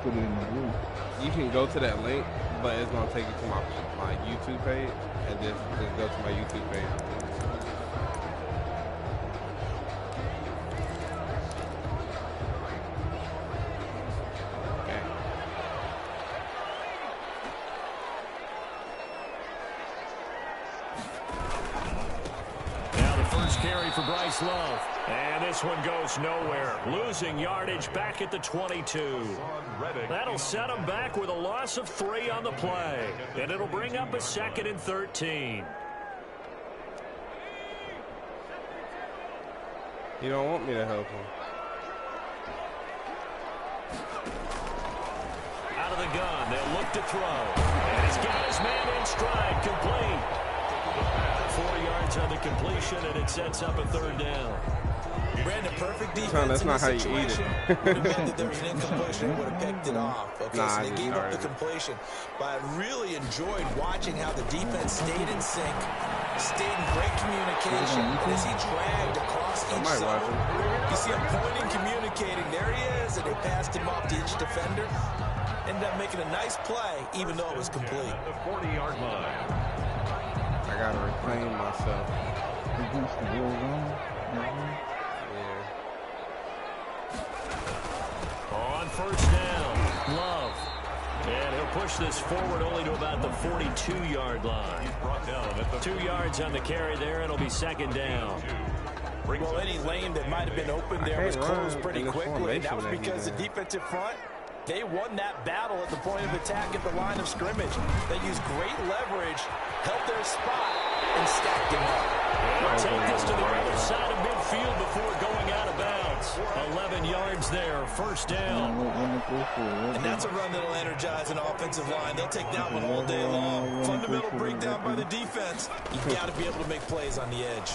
put it in the group. You can go to that link, but it's gonna take you to my YouTube page, and just go to my YouTube page. For Bryce Love. And this one goes nowhere. Losing yardage back at the 22. That'll set him back with a loss of 3 on the play. And it'll bring up a 2nd and 13. You don't want me to help him. Out of the gun. They'll look to throw. And he's got his man in stride. Complete. 4 yards on the completion, and it sets up a 3rd down. Brandon, perfect defense. That's not how you eat it. Would have meant that there was an incompletion, would have picked it off. Okay, nah, so they gave up the completion. But I really enjoyed watching how the defense stayed in sync, stayed in great communication. And as he dragged across each zone, you see him pointing, communicating. There he is, and they passed him off to each defender. Ended up making a nice play, even though it was complete. The 40-yard line. I gotta reclaim myself. Against the goal zone. On 1st down, Love. And he'll push this forward only to about the 42-yard line. 2 yards on the carry there, and it'll be 2nd down. Well, any lane that might have been open there was closed pretty quickly. That was because the defensive front, they won that battle at the point of attack at the line of scrimmage. They used great leverage, held their spot, and stacked him up. They'll take this to the other side of midfield before going out of bounds. 11 yards there, 1st down. And that's a run that'll energize an offensive line. They'll take that one all day long. Fundamental breakdown by the defense. You've got to be able to make plays on the edge.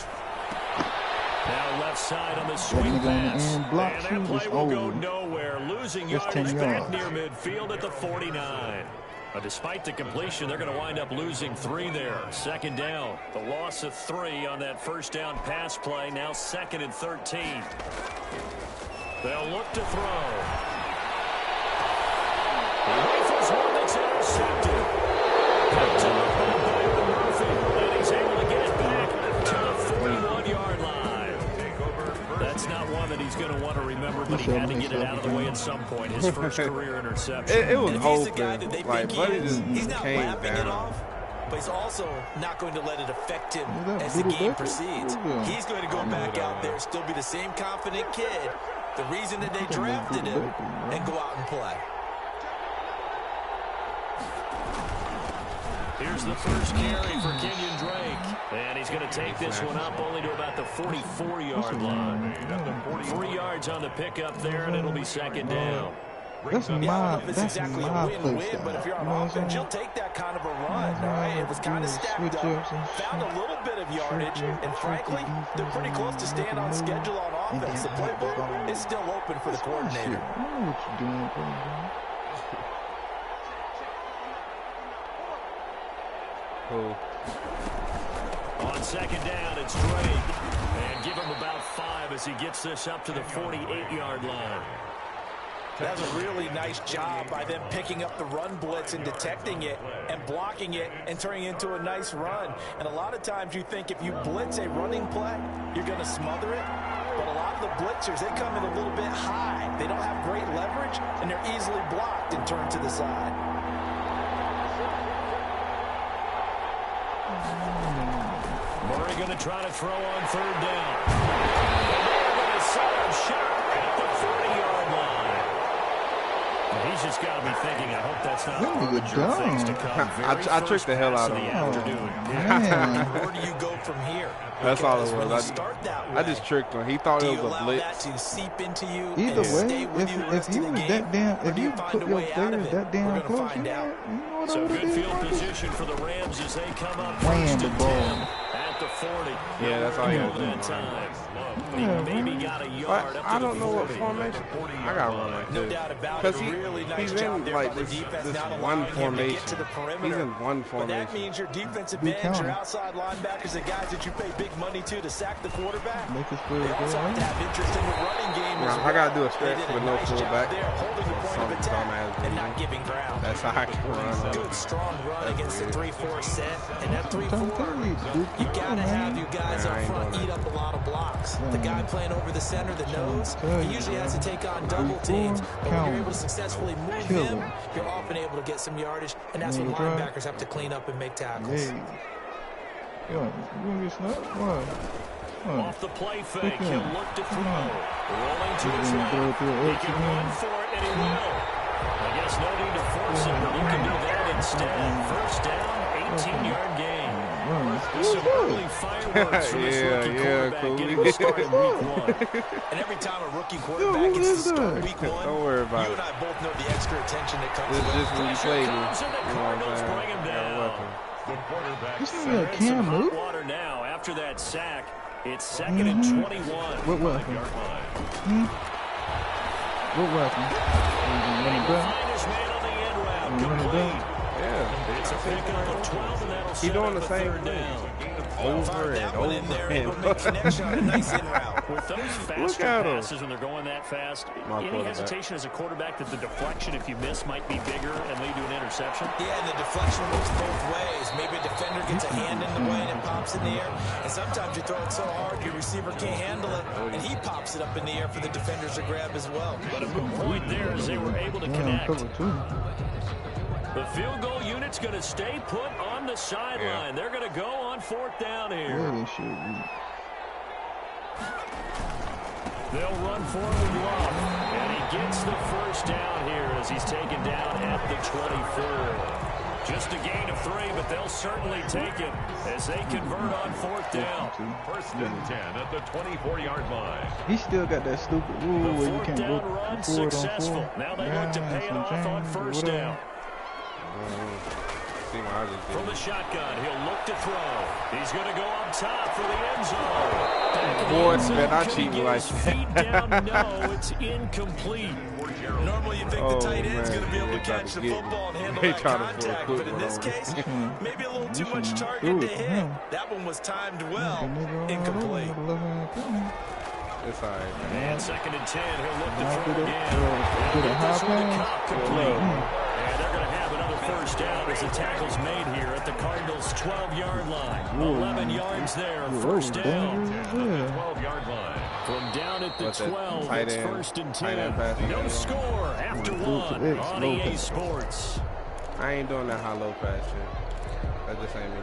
Now left side on the swing pass. And that play will go nowhere. Losing yardage back near midfield at the 49. But despite the completion, they're going to wind up losing 3 there. 2nd down. The loss of 3 on that 1st down pass play. Now 2nd and 13. They'll look to throw. He rifles one that's intercepted. Picked up by Byron Murphy. And he's able to get it back to the 41-yard line. That's not one that he's going to want to remember, but he had to get it out of the way at some point. His first career interception. It was open. Like, Buddy just he's not came laughing down. it off, but he's also not going to let it affect him as the game proceeds. He's going to go back out there, still be the same confident kid, the reason that they drafted him, and go out and play. Here's the first carry for Kenyon Drake. And he's going to take this one up only to about the 44-yard line. 3 yards on the pickup there, and it'll be 2nd down. That's I don't know if it's that's exactly a win-win, but if you're on offense, you'll take that kind of a run, all right? It was kind of stacked up, found a little bit of yardage, and frankly, they're pretty close to staying on schedule on offense. The playbook is still open for the coordinator. I know what you're doing, bro. On 2nd down, it's Drake. And give him about 5 as he gets this up to the 48-yard line. That was a really nice job by them picking up the run blitz and detecting it and blocking it and turning it into a nice run. And a lot of times you think if you blitz a running play, you're going to smother it. But a lot of the blitzers, they come in a little bit high. They don't have great leverage, and they're easily blocked and turned to the side. Murray going to try to throw on 3rd down. And they're going to set him short at the 40-yard line. He's just got to be thinking, I hope that's not one of the things to come. I tricked the hell out of him. Where do you go from here? That's all it When you was. start that way, I just tricked him. He thought it was a that blitz. to seep into you Either and stay way, with you the if rest you of the was game, that damn, or if do you find put a your way out of players it? that We're damn going to close, find you out. know what I So would good have field did? position for the Rams as they come up Ran 1st the and ball. 10 at the 40. Yeah, that's all you Over got to that do. time. He maybe got a yard up to I don't the know what 40. formation. I got to run like No this. doubt about it. Because Really nice he's job in there like by the this defense, not one allowing him to formation. get to the perimeter. He's in one But that formation. means your defensive Be ends, your counting. outside linebackers, the guys that you pay big money to sack the quarterback. Make us They feel also have to good. have interest in the running game as Nah, well. I gotta do a They stretch did with no nice job fullback. there, holding the of attack and not giving ground. That's how I can run. Good, strong run against the 3-4 set. And that 3-4, you got to have you guys up front eat up a lot of blocks. The guy playing over the center, the nose, he usually has to take on double teams. But when you're able to successfully move him, you're often able to get some yardage. And that's when linebackers have to clean up and make tackles. You gonna get snapped? Why? Off the play fake, he'll look to throw. Rolling to his left. He can run for it, and he will. I guess no need to force it, but you can do that instead. First down, 18-yard gain. Some early fireworks from this rookie quarterback getting the start in week 1. And every time a rookie quarterback gets to start week 1, don't worry about you and I both know the extra attention that comes with it. Just when you play me. The Cardinals bring him down. The quarterback can't move. Water now after that sack. It's second and 21. What weapon? What weapon? Running back? Yeah. It's a pickup of 12, and that'll He's doing the same thing. Over and over and nice in route. With those faster passes when they're going that fast, any hesitation as a quarterback that the deflection, if you miss, might be bigger and lead to an interception? Yeah, and the deflection works both ways. Maybe a defender gets a hand in the way and it pops in the air. And sometimes you throw it so hard your receiver can't handle it, and he pops it up in the air for the defenders to grab as well. But a good point there as they were able to connect. The field goal unit's going to stay put on the sideline. They're going to go on 4th down here. They'll run for it with Love. And he gets the first down here as he's taken down at the 24. Just a gain of 3, but they'll certainly take it as they convert on 4th down. First and 10 at the 24-yard line. He still got that stupid rule where you can't go run forward successful. on 4. Now they look to pay it off on 1st down. From the shotgun, he'll look to throw. He's going to go up top for the end zone. Boy, man, I cheat like feet down. No, it's incomplete. Normally you think the tight end's going to be able to catch the football and handle that contact, but in this case, maybe a little too much target to hit. That one was timed well. Incomplete. It's all right, man. And second and 10, he'll look to throw again. And they're going to have another first down as the tackle's made here at the Cardinals' 12-yard line. 11 yards there, first down. 12-yard line. From down at the 12, it's first and 10. No score after 1 on EA Sports. I ain't doing that high-low pass shit. That just ain't me.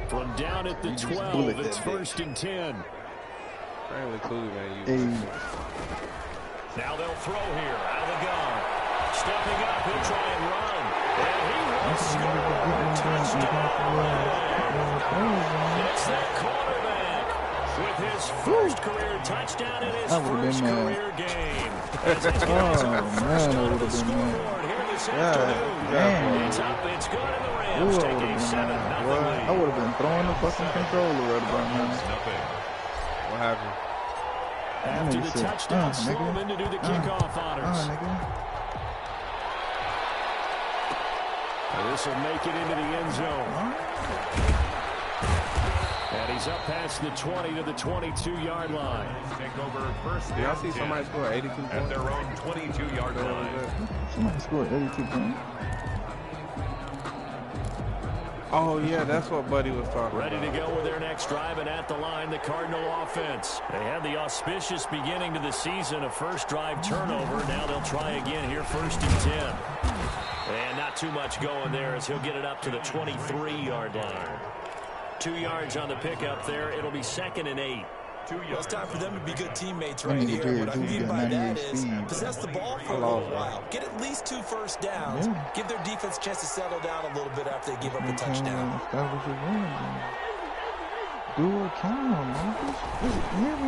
From down at the 12, it's first and 10. I ain't really man. Now they'll throw here out of the gun. Stepping up, he'll try and run. And he will score. Touchdown. It's that quarterback with his first career touchdown in his first career game. As it's going to the scoreboard here this afternoon. It's up, it's good, and the Rams take a 7-0 lead. I would have been throwing the fucking controller right about now. What happened? After the touchdown, Sloman to do the kickoff honors. This will make it into the end zone. And he's up past the 20 to the 22-yard line. Take over first down. Y'all see somebody score 82 points? At their own 22-yard line. Somebody scored 82 points. Oh, yeah, that's what Buddy was talking about. Ready to go with their next drive, and at the line, the Cardinal offense. They had the auspicious beginning to the season, a first drive turnover. Now they'll try again here, first and 10. And not too much going there as he'll get it up to the 23-yard line. 2 yards on the pickup there. It'll be second and 8. Well, it's time for them to be good teammates right here. What I mean by that is possess the ball for a little while. Get at least 2 first downs. Give their defense a chance to settle down a little bit after they give up a touchdown.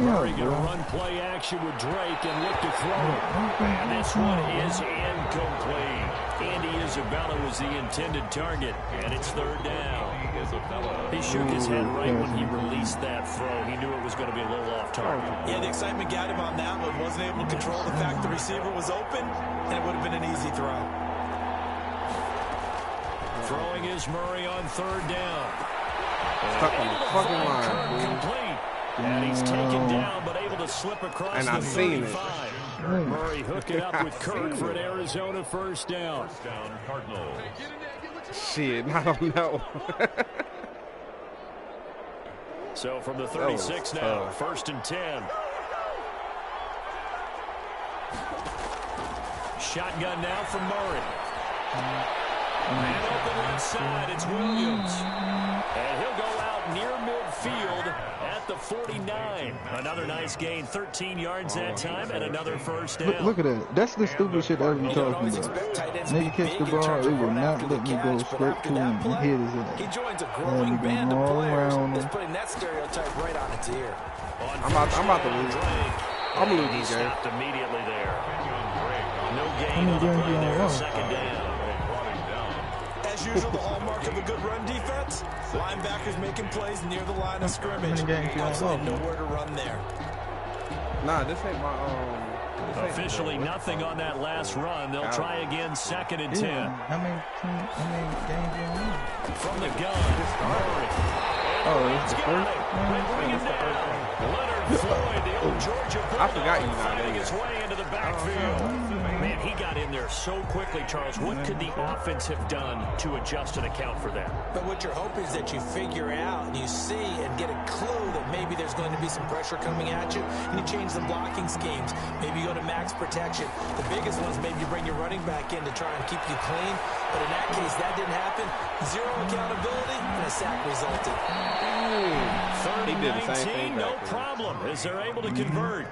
Murray going to run play action with Drake and look to throw it. And this one is incomplete. Andy Isabella was the intended target, and it's third down. He shook his head right when he released that throw. He knew it was going to be a little off target. Yeah, the excitement got him on that one. Wasn't able to control the fact the receiver was open, and it would have been an easy throw. Throwing is Murray on third down. Stuck on the fucking line, complete. And he's taken down, but able to slip across and the I've seen it. Murray hooked it up with Kirk for an Arizona first down. First down, Cardinals. Shit, I don't know. So from the 36 now, first and 10. Shotgun now from Murray. And open left side, it's Williams. And he'll go out near midfield at the 49. Another nice gain, 13 yards that time, and another first down. Look at that. That's the stupid shit I was talking about. Nigga catch the ball, it will not let me go straight to him and hit his ass. He joins a growing band of players that's putting that stereotype right on its ear. I'm about to lose. I'm losing, He Jay. stopped immediately there. No gain on the play there, second down. As usual, the hallmark of a good run defense, linebackers making plays near the line of scrimmage. Absolutely nowhere to run there. Nah, this ain't my Officially nothing on that last run. They'll try again, second and 10. How many games you on? From the gun, Murray. It's the first? They bring him down. Leonard Floyd, the old Georgia Bulldog, I forgot you got finding that. his way into the backfield. Man, he got in there so quickly, Charles. What could the offense have done to adjust and account for that? But what you're hoping is that you figure out and you see and get a clue that maybe there's going to be some pressure coming at you, and you change the blocking schemes. Maybe you go to max protection. The biggest one is maybe you bring your running back in to try and keep you clean. But in that case, that didn't happen. Zero accountability, and a sack resulted. He did the same thing 30-19, no back there. problem, as they're able to convert.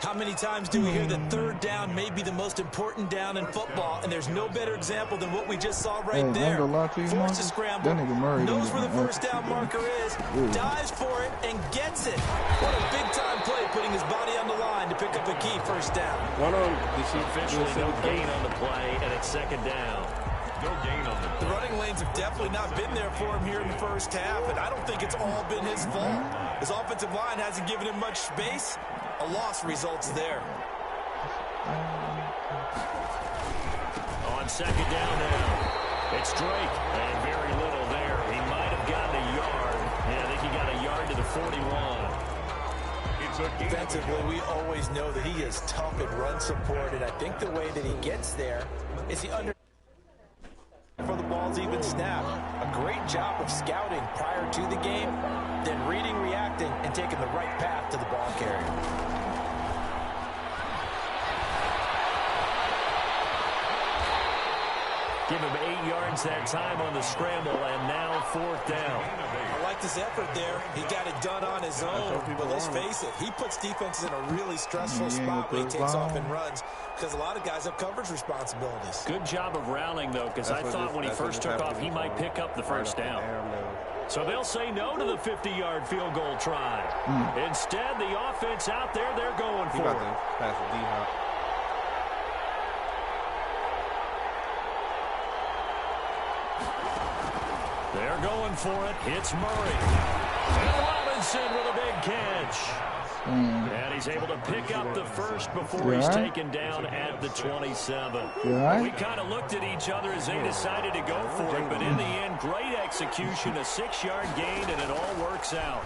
How many times do we hear that third down may be the most important down in football, and there's no better example than what we just saw right Hey, there. I ain't gonna lie to you, Forced Marcus. to scramble, That nigga Murray knows done where the got first down marker is, Yeah. dives for it, and gets it. What a big-time play, putting his body on the line to pick up a key first down. One of them, Officially no gain on the play, and it's second down. No gain on The running lanes have definitely not been there for him here in the first half, and I don't think it's all been his fault. His offensive line hasn't given him much space. A loss results there. On second down now, it's Drake, and very little there. He might have gotten a yard. Yeah, I think he got a yard to the 41. Defensively, we always know that he is tough at run support, and I think the way that he gets there is he under for the ball's even snap. A great job of scouting prior to the game, then reading, reacting, and taking the right path to the ball carrier. Give him 8 yards that time on the scramble, and now fourth down. I like this effort there. He got it done on his own, but let's face it, he puts defenses in a really stressful spot when he takes off and runs, because a lot of guys have coverage responsibilities. Good job of rallying, though, because I thought when he first took off, he might pick up the first down. So they'll say no to the 50-yard field goal try. Instead, the offense out there, they're going for it. Pass the D-Hop. They're going for it. It's Murray. And Robinson with a big catch. And he's able to pick up the first before he's taken down at the 27. We kind of looked at each other as they decided to go for it, but in the end, great execution, a 6-yard gain, and it all works out.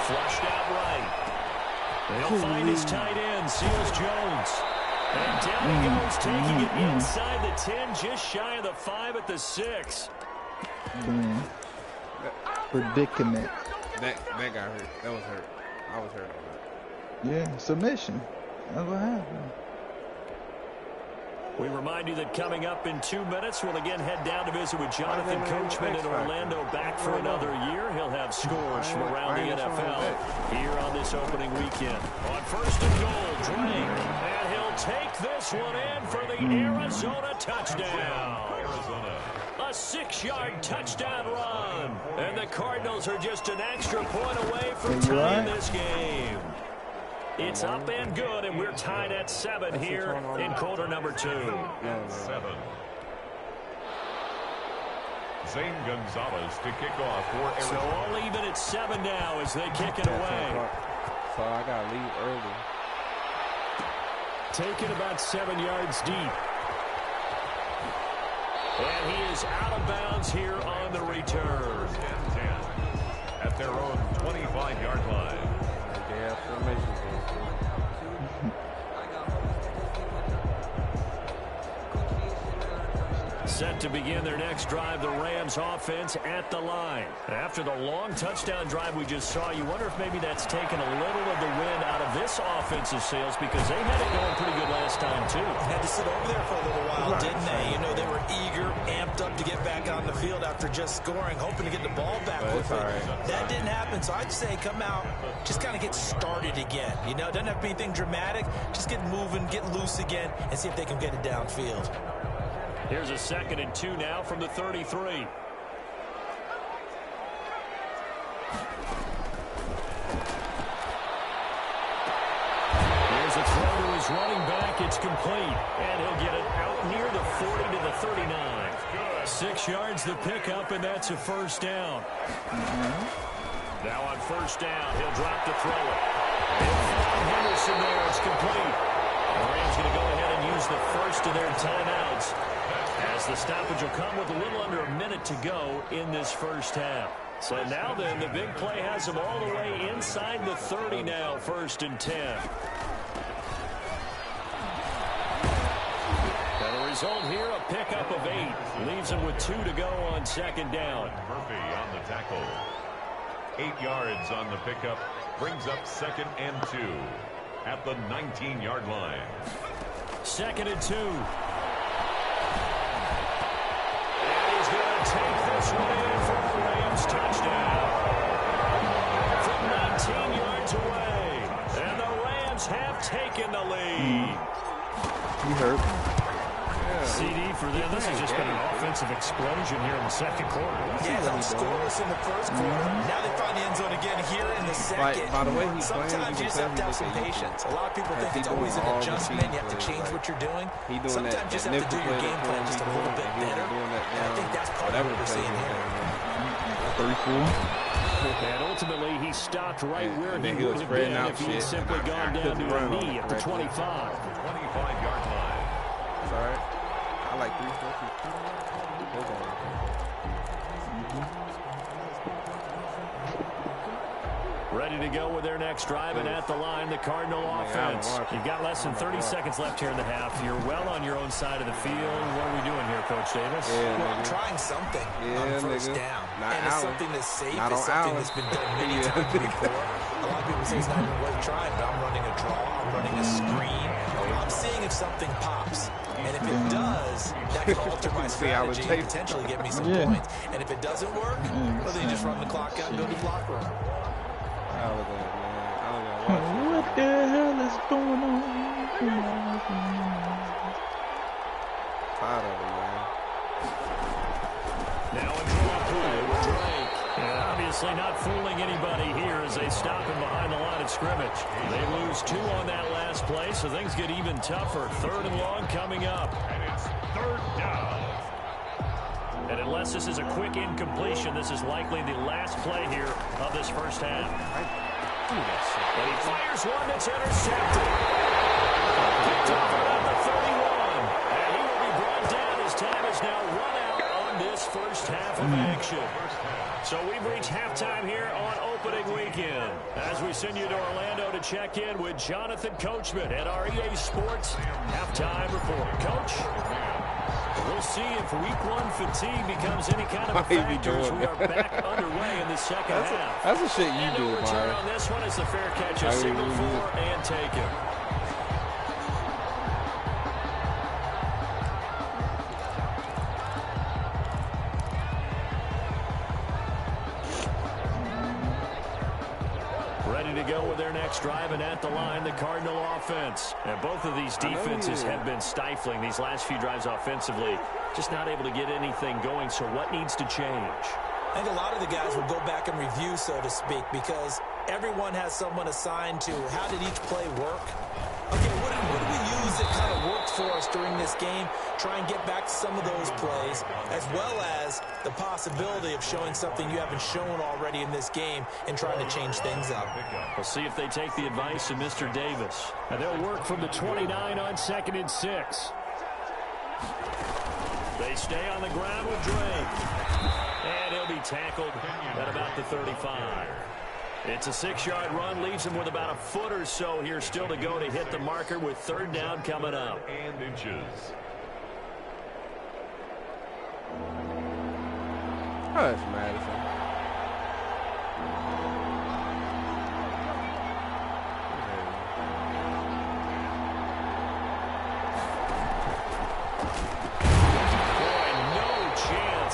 Flushed out right. They'll find his tight end, Seals Jones. And down he goes, taking it inside the 10, just shy of the 5 at the 6. Predicament. That got hurt. That was hurt. I was hurt on that. Yeah, submission. That's what happened. We remind you that coming up in 2 minutes, we'll again head down to visit with Jonathan Coachman in Orlando, back for another year. He'll have scores from around the NFL here on this opening weekend. On first and goal, Drake, and he'll take this one in for the Arizona touchdown. A 6-yard touchdown run, and the Cardinals are just an extra point away from tying this game. It's up and good, and we're tied at 7 here in quarter number 2. 7. Zane Gonzalez to kick off for Arizona. So all even at 7 now as they kick it away. So I got to leave early. Taken about 7 yards deep. And he is out of bounds here on the return. 10-10 at their own 25-yard line. set to begin their next drive. The Rams offense at the line. After the long touchdown drive we just saw, you wonder if maybe that's taken a little of the wind out of this offensive sails, because they had it going pretty good last time too. Had to sit over there for a little while, didn't they? You know, they were eager, amped up to get back on the field after just scoring, hoping to get the ball back quickly. That didn't happen, so I'd say come out, just kind of get started again. You know, it doesn't have to be anything dramatic. Just get moving, get loose again, and see if they can get it downfield. Here's a 2nd and 2 now from the 33. Here's a throw to his running back. It's complete, and he'll get it out near the 40 to the 39. 6 yards the pickup, and that's a first down. Now on first down, he'll drop to throw it. Henderson there. It's complete. The Rams going to go ahead and use the first of their timeouts, as the stoppage will come with a little under a minute to go in this first half. So now then, the big play has them all the way inside the 30 now, 1st and 10. And the result here, a pickup of 8. Leaves them with 2 to go on 2nd down. Murphy on the tackle. 8 yards on the pickup. Brings up 2nd and 2 at the 19-yard line. 2nd and 2. Going to take this one in for a Rams touchdown from 19 yards away, and the Rams have taken the lead. He hurt. CD for them. This has just been an offensive explosion here in the 2nd quarter. Yeah, they were scoreless in the 1st quarter. Now they find the end zone again here in the 2nd. By the way, sometimes you just have to have some patience. A lot of people think it's always an adjustment. You have to change what you're doing. Sometimes you just have to do your game plan just a little bit better. And I think that's part of what we're seeing here. 34. And ultimately, he stopped right where he would have been if he had simply gone down to a knee at the 25. 25-yard line. Sorry. I like 3 Ready to go with their next drive, and at the line, the Cardinal offense. You've got less than 30 seconds left here in the half. You're well on your own side of the field. What are we doing here, Coach Davis? Well, trying something on first down. And it's something that's safe. It's something that's been done many times before. A lot of people say it's not even worth trying, but I'm running a draw. I'm running a screen. I'm seeing if something pops. And if it does, that can alter my strategy and potentially get me some points. And if it doesn't work, well, then you just run the clock out and go to the locker room. What the hell is going on? Tired of it, man. Now a draw play with Drake. And obviously not fooling anybody here as they stop him behind the line of scrimmage. They lose 2 on that last play, so things get even tougher. 3rd and long coming up. And it's 3rd down. And unless this is a quick incompletion, this is likely the last play here of this first half. And he fires one that's intercepted. Picked off around the 31. And he will be brought down as time is now run out on this first half of action. So we've reached halftime here on opening weekend, as we send you to Orlando to check in with Jonathan Coachman at our EA Sports halftime report. Coach, we'll see if week 1 fatigue becomes any kind of a factor as we are back underway in the second half. That's the shit you do, man. Return on this one is the fair catch, a signal for and taken. Ready to go with their next drive, and at the line, the Cardinal offense. And both of these defenses have been stifling these last few drives offensively. Just not able to get anything going, so what needs to change? I think a lot of the guys will go back and review, so to speak, because everyone has someone assigned to how did each play work. Okay, what did we use that kind of worked for us during this game? Try and get back to some of those plays, as well as the possibility of showing something you haven't shown already in this game and trying to change things up. We'll see if they take the advice of Mr. Davis. And they'll work from the 29 on 2nd and 6. They stay on the ground with Drake. And he'll be tackled at about the 35. It's a 6-yard run, leaves him with about a foot or so here still to go to hit the marker with 3rd down coming up. And inches. Oh, that's Madison.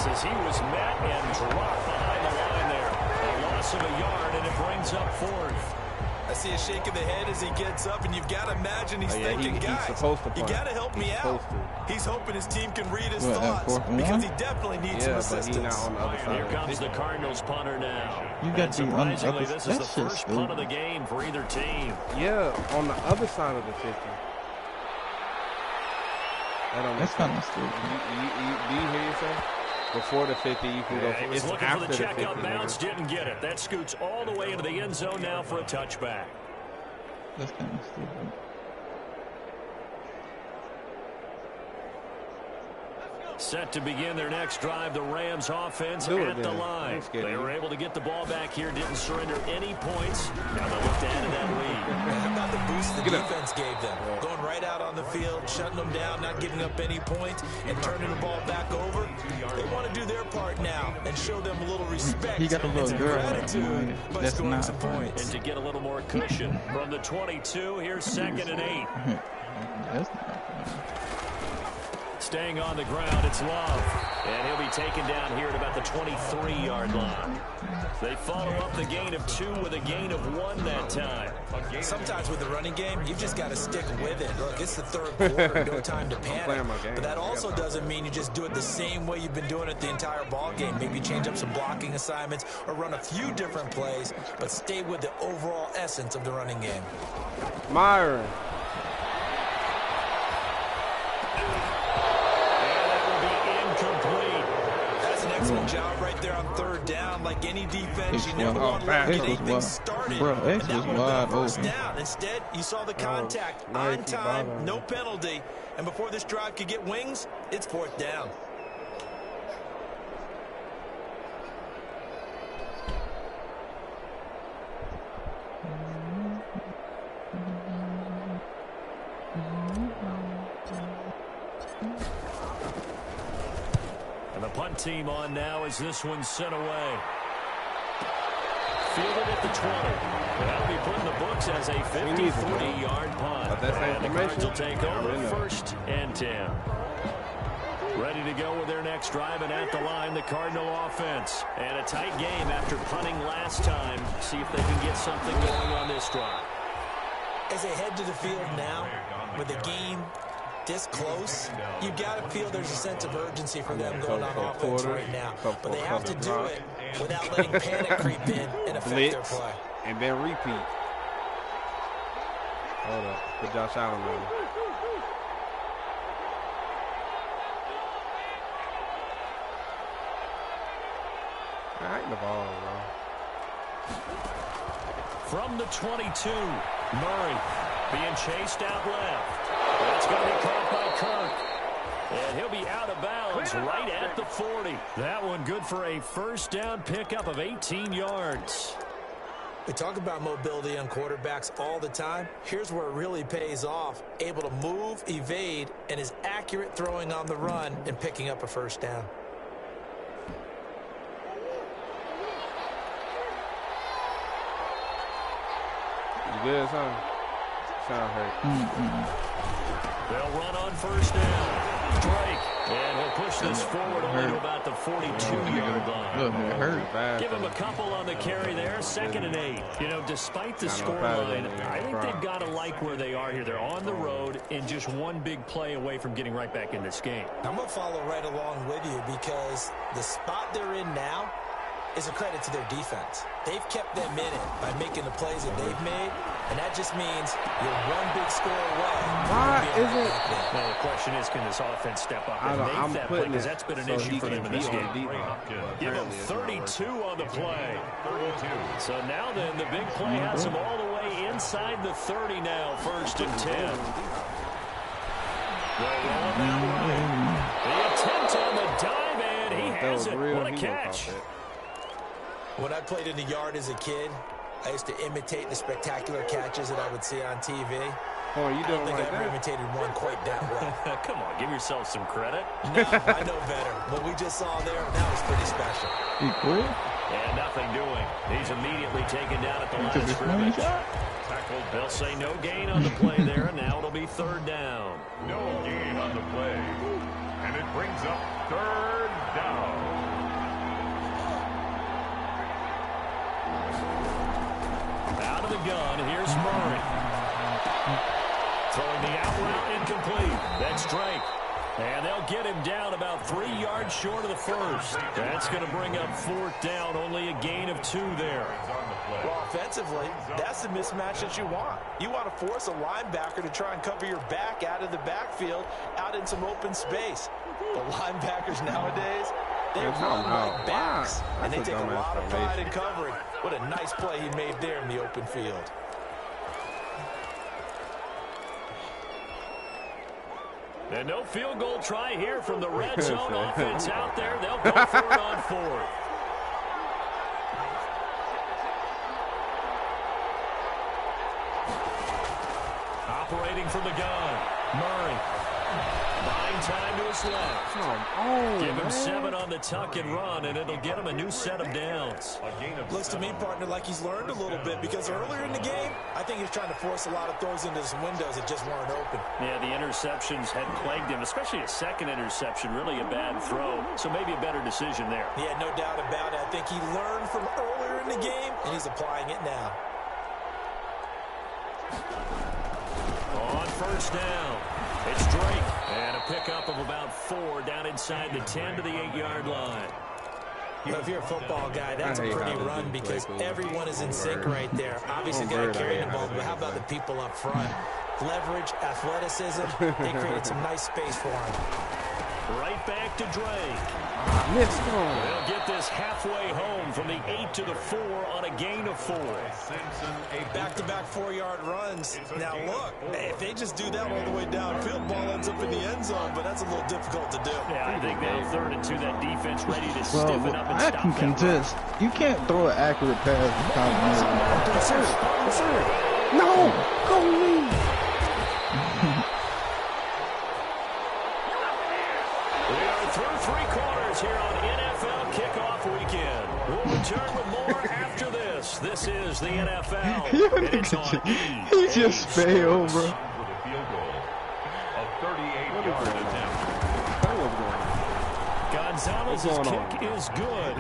As he was met and dropped behind the line there. A loss of a yard, and it brings up fourth. I see a shake of the head as he gets up, and you've got to imagine he's thinking, guys, you got to help me out. He's hoping his team can read his thoughts because he definitely needs some assistance. Here comes the Cardinals punter now. You got surprisingly, this is the first punt of the game for either team. Yeah, on the other side of the 50. That's kind of stupid. Do you hear yourself? Before the 50, you can go. He was looking for the checkout bounce, didn't get it. That scoots all the way into the end zone now for a touchback. That's kind of stupid. Set to begin their next drive, the Rams offense at the line. They were able to get the ball back here, didn't surrender any points. Now they look to add to that lead. How about the boost the defense gave them? Going right out on the field, shutting them down, not giving up any points, and turning the ball back over. They want to do their part now and show them a little respect he got a little and girl gratitude by that's scoring not some points. And to get a little more cushion from the 22, here's 2nd and 8. That's not Staying on the ground, it's Love. And he'll be taken down here at about the 23-yard line. They follow up the gain of 2 with a gain of 1 that time. Sometimes with the running game, you've just got to stick with it. Look, it's the third quarter, no time to panic. But that also doesn't mean you just do it the same way you've been doing it the entire ball game. Maybe change up some blocking assignments or run a few different plays, but stay with the overall essence of the running game. Myron. Excellent job right there on 3rd down. Like any defense, you never want to get anything started. Bro, X was wide open. Down. Instead, you saw the contact on time, no penalty. And before this drive could get wings, it's 4th down. Team on now as this one's sent away. Fielded at the 20. That'll be put in the books as a 53-yard punt. And the Cardinals will take over 1st and 10. Ready to go with their next drive, and at the line, the Cardinal offense. And a tight game after punting last time. See if they can get something going on this drive. As they head to the field now, with the game this close, you've got to feel there's a sense of urgency for them going on offense right now. But they have to do it without letting panic creep in and affect their play. And then repeat. Hold up. Good Josh Allen on. I ain't the ball, bro. From the 22, Murray being chased out left. That's going to be caught by Kirk. And he'll be out of bounds right at the 40. That one good for a 1st down pickup of 18 yards. We talk about mobility on quarterbacks all the time. Here's where it really pays off. Able to move, evade, and is accurate throwing on the run and picking up a 1st down. You good, son? Sound hurt. They'll run on 1st down. Drake. And he'll push this forward only to about the 42-yard line. Give him a couple on the carry there. 2nd and 8. You know, despite the scoreline, I think they've got to like where they are here. They're on the road and just one big play away from getting right back in this game. I'm going to follow right along with you because the spot they're in now is a credit to their defense. They've kept them in it by making the plays that they've made, and that just means you're one big score away. Why is it? Now the question is, can this offense step up and make that play? Because that's been an issue for them in this game. Give them 32 on the play. So now then, the big play has them all the way inside the 30 now, 1st and 10. The attempt on the dive, and he has it. What a catch. When I played in the yard as a kid, I used to imitate the spectacular catches that I would see on TV. Oh, you I don't think I've imitated one quite that well. Come on, give yourself some credit. No, I know better. What we just saw there, that was pretty special. He quit? And nothing doing. He's immediately taken down at the line of scrimmage. Tackled. They'll say no gain on the play there, and now it'll be third down. No gain on the play. And it brings up third down. Out of the gun, here's Murray. Throwing the out route incomplete. That's Drake. And they'll get him down about 3 yards short of the first. That's going to bring up fourth down. Only a gain of 2 there. Well, offensively, that's the mismatch that you want. You want to force a linebacker to try and cover your back out of the backfield, out in some open space. The linebackers nowadays, they run like backs, and they take a lot of pride in covering. What a nice play he made there in the open field. And no field goal try here from the red zone offense out there. They'll go for it on fourth. Operating from the gun, Murray. Buying time to his left. Give him 7 on the tuck and run, and it'll get him a new set of downs. Looks to me, partner, like he's learned a little bit, because earlier in the game, I think he's trying to force a lot of throws into some windows that just weren't open. Yeah, the interceptions had plagued him, especially a second interception, really a bad throw. So maybe a better decision there. Yeah, no doubt about it. I think he learned from earlier in the game, and he's applying it now. On first down, it's Drake. And a pickup of about 4 down inside the 10 to the 8-yard line. You know, if you're a football guy, that's a pretty run because everyone is in sync right there. Obviously, got to carry the ball, but how about the people up front? Leverage, athleticism, they created some nice space for him. Right back to Drake. They'll get this halfway home from the 8 to the 4 on a gain of 4. Back-to-back 4-yard runs. Now, look, if they just do that all the way downfield, ball ends up in the end zone, but that's a little difficult to do. Yeah, I think now 3rd and 2, that defense ready to stiffen up and I stop can that contest. run. You can't throw an accurate pass without no, go me. We are through 3 quarters here on NFL Kickoff Weekend. We'll return with more after this. This is the NFL. And it's on He just failed, bro. With a field goal of 38-yard attempt. Gonzalez's kick is good.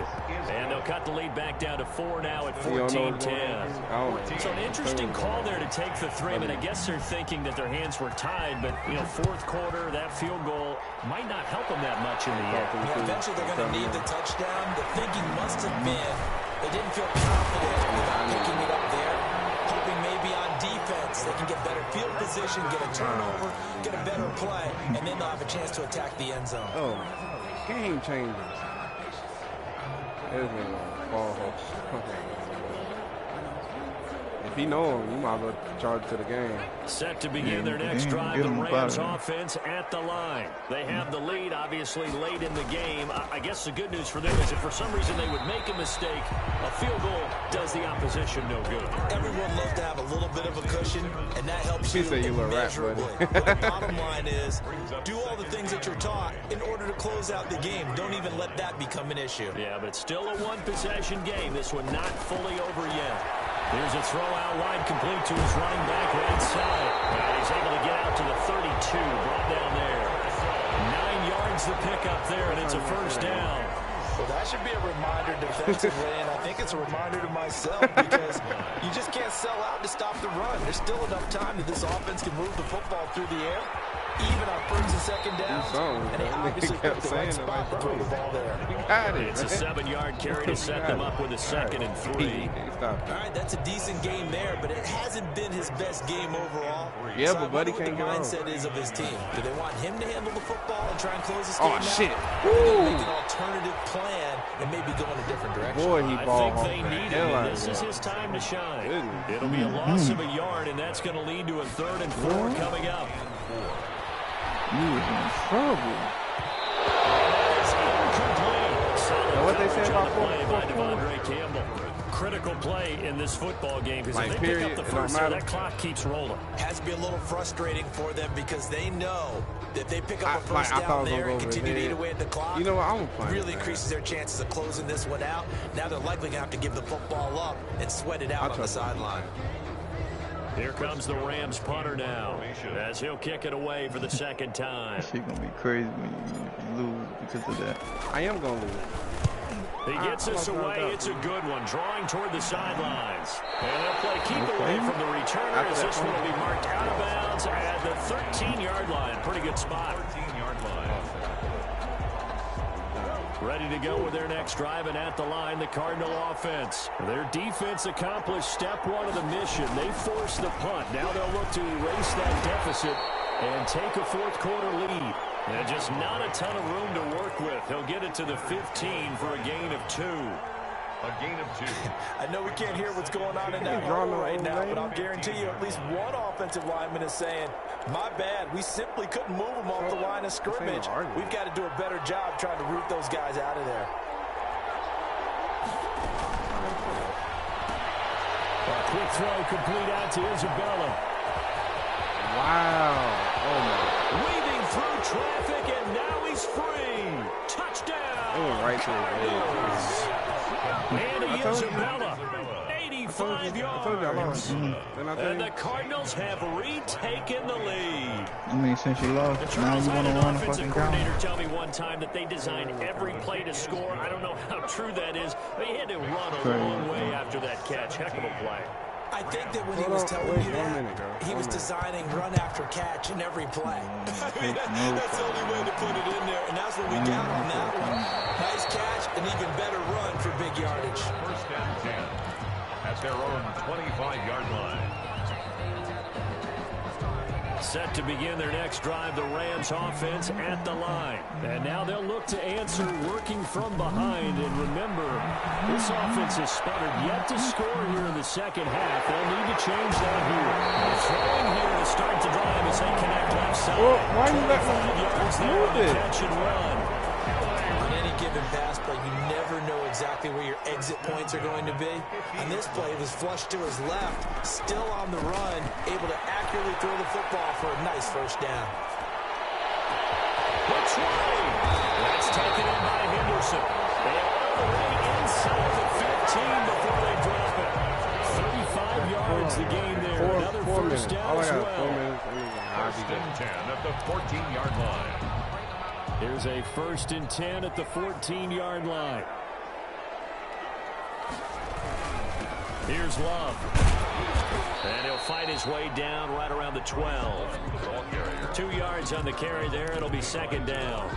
And they'll cut the lead back down to 4 now at 14-10. So an interesting call there to take the 3. I mean, I guess they're thinking that their hands were tied, but, you know, 4th quarter, that field goal might not help them that much in the end. Yeah, eventually they're going to need the touchdown. The thinking must have been they didn't feel confident about picking it up there, hoping maybe on defense they can get better field position, get a turnover, get a better play, and then they'll have a chance to attack the end zone. Oh, game changers. If he know him, you might as well charge to the game. Set to begin their next drive, the Rams offense at the line. They have the lead, obviously, late in the game. I guess the good news for them is if for some reason they would make a mistake, a field goal does the opposition no good. Everyone loves to have a little bit of a cushion, and that helps you immeasurably. But the bottom line is, do all the things that you're taught in order to close out the game. Don't even let that become an issue. Yeah, but it's still a one-possession game. This one not fully over yet. Here's a throw out wide, complete to his running back right side. And he's able to get out to the 32, brought down there. 9 yards the pickup there, and it's a first down. Well, that should be a reminder defensively, and I think it's a reminder to myself because you just can't sell out to stop the run. There's still enough time that this offense can move the football through the air, even on 1st and 2nd downs. And they obviously put the right spot to throw the ball there. It's a 7-yard carry to set them up with a 2nd and 3. All right, that's a decent game there, but it hasn't been his best game overall. Yeah, so but Buddy can't get what on. the mindset is of his team. Do they want him to handle the football and try and close this game out? Shit. Or do they make an alternative plan and maybe go in a different direction? Boy, he ball I think they need him, and this is his time to shine. It'll be a loss of a yard, and that's going to lead to a 3rd and 4 coming up. You was in trouble. Incomplete. Now what they say about play by Devondre Campbell. critical play in this football game because Like, if they pick up the first here, that clock keeps rolling. Has to be a little frustrating for them because they know that they pick up a first down there and continue to eat away at the clock. You know what? I'm playing. Really increases their chances of closing this one out. Now they're likely going to have to give the football up and sweat it out on the sideline. Here comes the Rams punter now as he'll kick it away for the second time. This shit gonna be crazy when you lose because of that. I am gonna lose. He gets us away. It's a good one. Drawing toward the sidelines. And they'll play keep away from the returner as this one will be marked out of bounds at the 13-yard line. Pretty good spot. 13-yard line. Ready to go with their next drive, and at the line, the Cardinal offense. Their defense accomplished step one of the mission. They forced the punt. Now they'll look to erase that deficit and take a fourth-quarter lead. And just not a ton of room to work with. He'll get it to the 15 for a gain of 2. A gain of 2. I know we can't hear what's going on in that huddle right now, but I'll guarantee you at least one offensive lineman is saying, my bad, we simply couldn't move them off the line of scrimmage. We've got to do a better job trying to root those guys out of there. A quick throw complete out to Isabella. Wow. Oh, my. Weaving through traffic, and now he's free. Touchdown. It went right to his head. Andy Isabella, 85 yards. And the Cardinals have retaken the lead. I mean, since you lost, now you want to run a fucking coordinator tell me one time that they designed every play to score. I don't know how true that is, but he had to run a long way after that catch. Heck of a play. I think that when he was telling you that, he was designing run after catch in every play. I mean, that's the only way to put it in there, and that's what we got on that one. Nice catch, an even better run for big yardage. First and 10 at their own 25-yard line. Set to begin their next drive, the Rams offense at the line. And now they'll look to answer working from behind. And remember, this offense has sputtered yet to score here in the second half. They'll need to change that here. Throwing here to start the drive as they connect left side. Well, why are you letting 5 yards there on the catch and run. On any given pass play, you never know exactly where your exit points are going to be. On this play, it was flushed to his left, still on the run, able to accurately throw the football for a nice first down. Which way? That's taken in by Henderson. They are all the way inside the 15 before they drop it. 35 yards the gain there. Another first down as well. First and 10 at the 14-yard line. Here's a 1st and 10 at the 14-yard line. Here's Love. And he'll fight his way down right around the 12. 2 yards on the carry there. It'll be second down.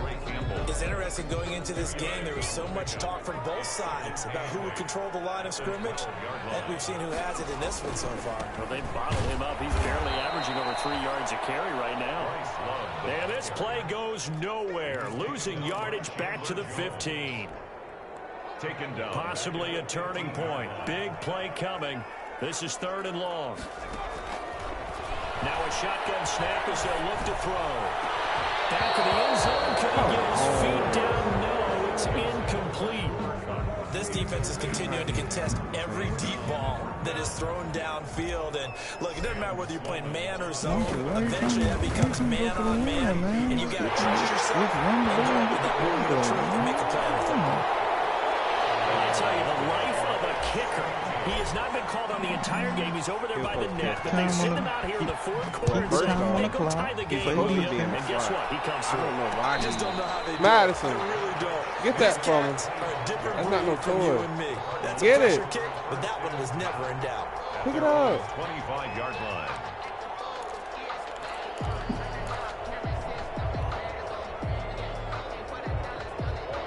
It's interesting going into this game. There was so much talk from both sides about who would control the line of scrimmage. And we've seen who has it in this one so far. Well, they bottled him up. He's barely averaging over 3 yards a carry right now. And this play goes nowhere. Losing yardage back to the 15. Taken down. Possibly a turning point. Big play coming. This is 3rd and long. Now a shotgun snap as they'll look to throw. Back of the end zone. Can he get his feet down? No, it's incomplete. This defense is continuing to contest every deep ball that is thrown downfield. And look, it doesn't matter whether you're playing man or zone. Eventually that becomes man on man. And you've got to trust yourself and drop in that moment of truth and make a play on the football. I'll tell you, the life of a kicker. He has not been called on the entire game. He's over there by the net. But they send him out here in the 4th quarter and say, hey, go tie the game. And guess what? He comes through. I don't know why. I just don't know how they do Madison. it. I really don't. Get that from him. That's not no toy. Get it. Kick, but that one was never in doubt. Pick it up. 25-yard line.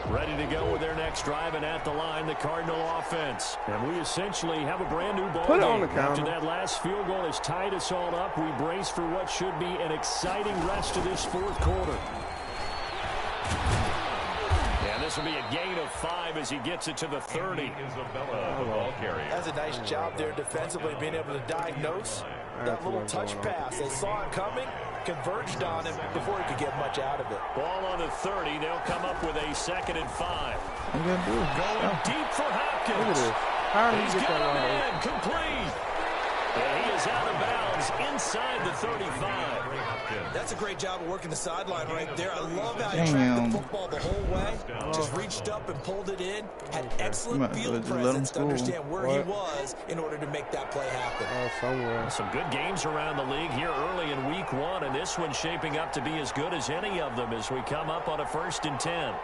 Ready to go with their next drive, and at the line, the Cardinal offense. And we essentially have a brand new ball Put it game. on the counter. After that last field goal has tied us all up, we brace for what should be an exciting rest of this 4th quarter. And this will be a gain of 5 as he gets it to the 30. Isabella, the ball carrier. That's a nice job there defensively, being able to diagnose that little touch pass. They saw it coming, converged on him before he could get much out of it. Ball on the 30. They'll come up with a 2nd and 5. I'm gonna do it. Going deep for Hopkins. How did he He's get got that a wide? man complete. And he is out of bounds inside the 35. That's a great job of working the sideline right there. I love how he Damn. tracked the football the whole way. Just reached up and pulled it in. Had excellent field presence to understand where he was in order to make that play happen. Somewhere. Some good games around the league here early in week 1, and this one's shaping up to be as good as any of them as we come up on a 1st and 10.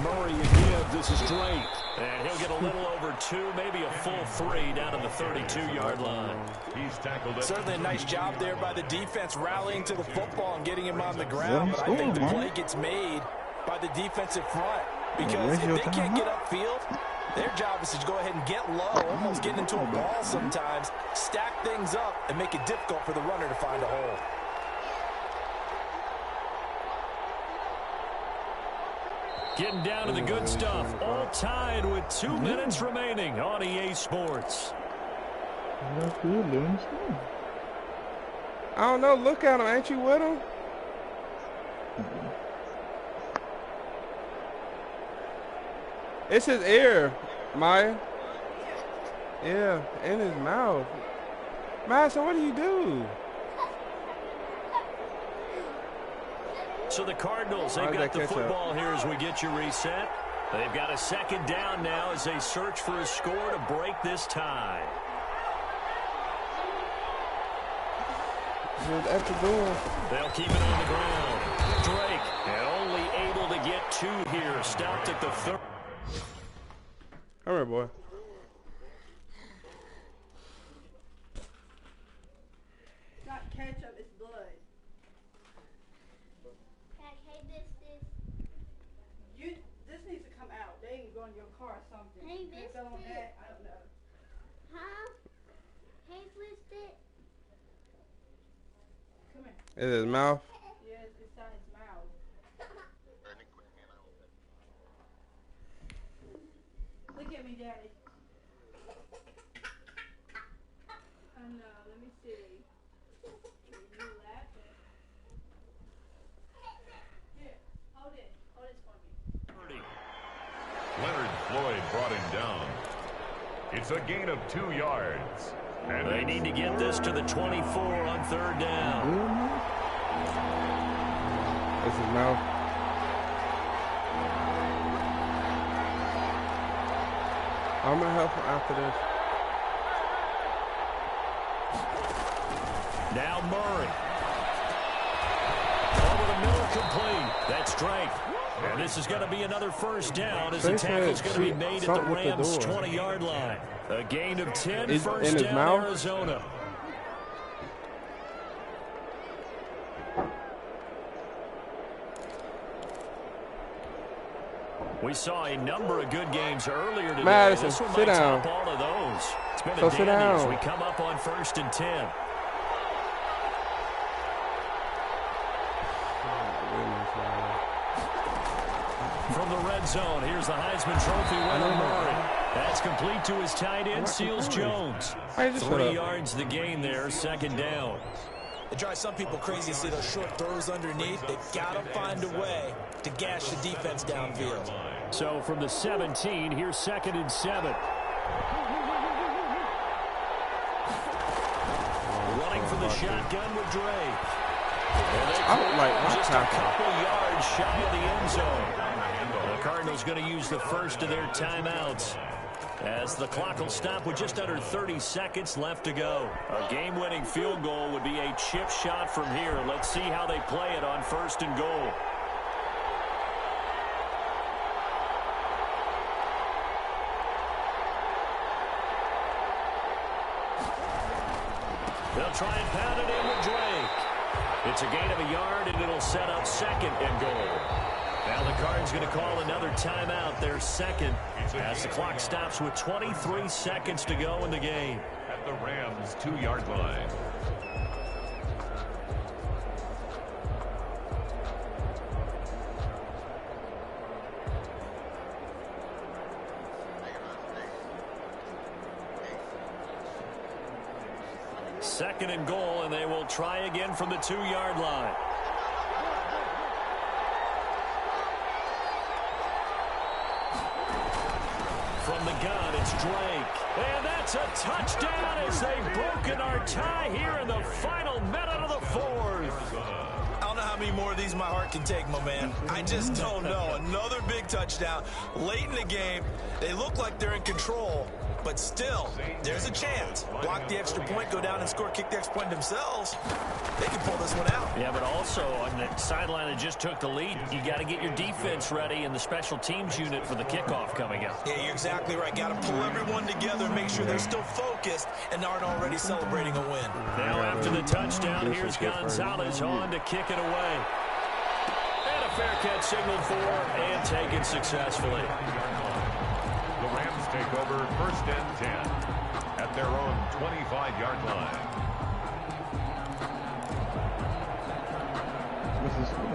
Murray again. This is Drake. And he'll get a little over 2, maybe a full 3 down to the 32-yard line. He's tackled. Certainly a nice job there by the defense rallying to the football and getting him on the ground. But I think the play gets made by the defensive front. Because if they can't get upfield, their job is to go ahead and get low, almost get into a ball sometimes, stack things up, and make it difficult for the runner to find a hole. Getting down to the good stuff. All tied with 2 minutes remaining on EA Sports. I don't know. Look at him. Ain't you with him? It's his ear, Maya. Yeah, in his mouth. Maya, so what do you do? So the Cardinals, they've got the football here as we get you reset. They've got a 2nd down now as they search for a score to break this tie. At the door. They'll keep it on the ground. Drake, and only able to get 2 here. Stopped at the 3rd. Come here, boy. It's not ketchup, it's blood. This needs to come out. They ain't go in your car or something. Hey, They fell on that, I don't know. Huh? Hey, Twisted. Come here. In his mouth. Yes, it's on his mouth. Look at me, Daddy. Oh no, let me see. You laughing. Here, hold it. Hold it for me. Leonard Floyd brought him down. It's a gain of 2 yards. And They need to get this to the 24 on 3rd down. That's his mouth. I'm going to help him after this. Now Murray. Over the middle, complete. That's Drake. And this is going to be another 1st down as the tackle's going to be made at the Rams' 20-yard line. A gain of 10, 1st down, mouth? Arizona. We saw a number of good games earlier today. Madison, this one sit might down. top all of those. It's been So a sit dandy as down. we come up on 1st and 10. From the red zone, here's the Heisman Trophy winner, Murray. That's complete to his tight end, Seals Jones. 3 yards the gain there, 2nd down. It drives some people crazy to see those short throws underneath. They've got to find a way to gash the defense downfield. So from the 17, here's 2nd and 7. Running for the shotgun with Drake. I don't like my just a tackle. couple yards shy of the end zone. The Cardinals going to use the first of their timeouts as the clock will stop with just under 30 seconds left to go. A game-winning field goal would be a chip shot from here. Let's see how they play it on 1st and goal. They'll try and pound it in with Drake. It's a gain of a yard, and it'll set up 2nd and goal. Now the Cards going to call another timeout, their 2nd, as the clock stops with 23 seconds to go in the game. At the Rams' 2-yard line. Second and goal, and they will try again from the 2-yard line. from the gun, it's Drake. And that's a touchdown as they've broken our tie here in the final minute of the fourth. I don't know how many more of these my heart can take, my man. I just don't know. Another big touchdown late in the game. They look like they're in control, but still, there's a chance. Block the extra point, go down and score, kick the extra point themselves. They can pull this one out. Yeah, but also on the sideline that just took the lead, you got to get your defense ready and the special teams unit for the kickoff coming up. Yeah, you're exactly right. Got to pull everyone together, make sure they're still focused and aren't already celebrating a win. Now after the touchdown, here's Gonzalez on to kick it away. And a fair catch signaled for and taken successfully. The Rams take over 1st and 10 at their own 25-yard line. What's this for?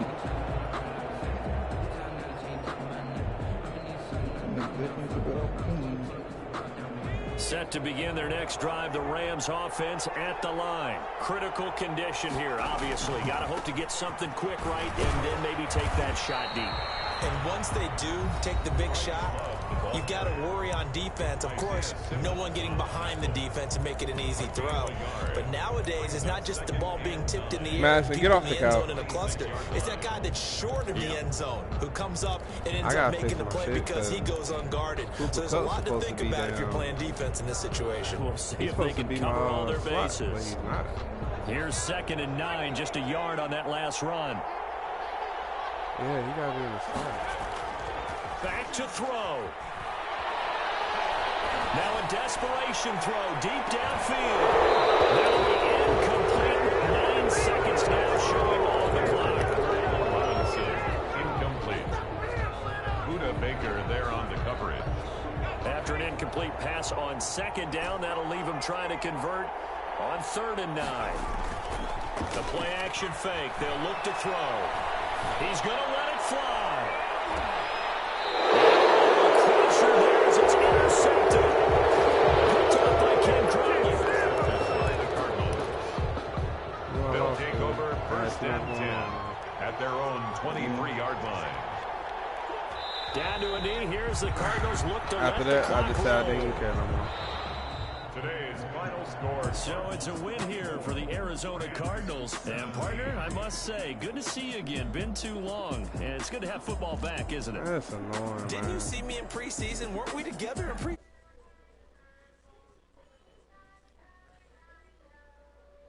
Set to begin their next drive, the Rams offense at the line. Critical condition here, obviously. Got to hope to get something quick right and then maybe take that shot deep. And once they do take the big shot, you've got to worry on defense. Of course, no one getting behind the defense and make it an easy throw. But nowadays, it's not just the ball being tipped in the air. Madison, get off the end couch. zone in a cluster. It's that guy that's short of the end zone who comes up and ends up making the play because he goes unguarded. So there's a lot to think about if you're playing defense in this situation. We'll see if they can cover all their bases. Here's 2nd and 9, just a yard on that last run. Yeah, you got to be in the slot. Back to throw. Now a desperation throw deep downfield. That'll be incomplete with 9 seconds now showing on the clock. Robinson, incomplete. Buda Baker there on the coverage. After an incomplete pass on 2nd down, that'll leave him trying to convert on 3rd and 9. The play action fake. They'll look to throw. He's going to let it fly. Crusher there as it's intercepted. Picked up by Ken Crowley. They'll take over 1st and 10 at their own 23-yard line. Down to a knee. Here's the Cardinals look to After let that, the I clock decided they roll. didn't care no more. Today's final score. So it's a win here for the Arizona Cardinals. And partner, I must say, good to see you again. Been too long. And it's good to have football back, isn't it? That's annoying, Didn't man. you see me in preseason? Weren't we together in preseason?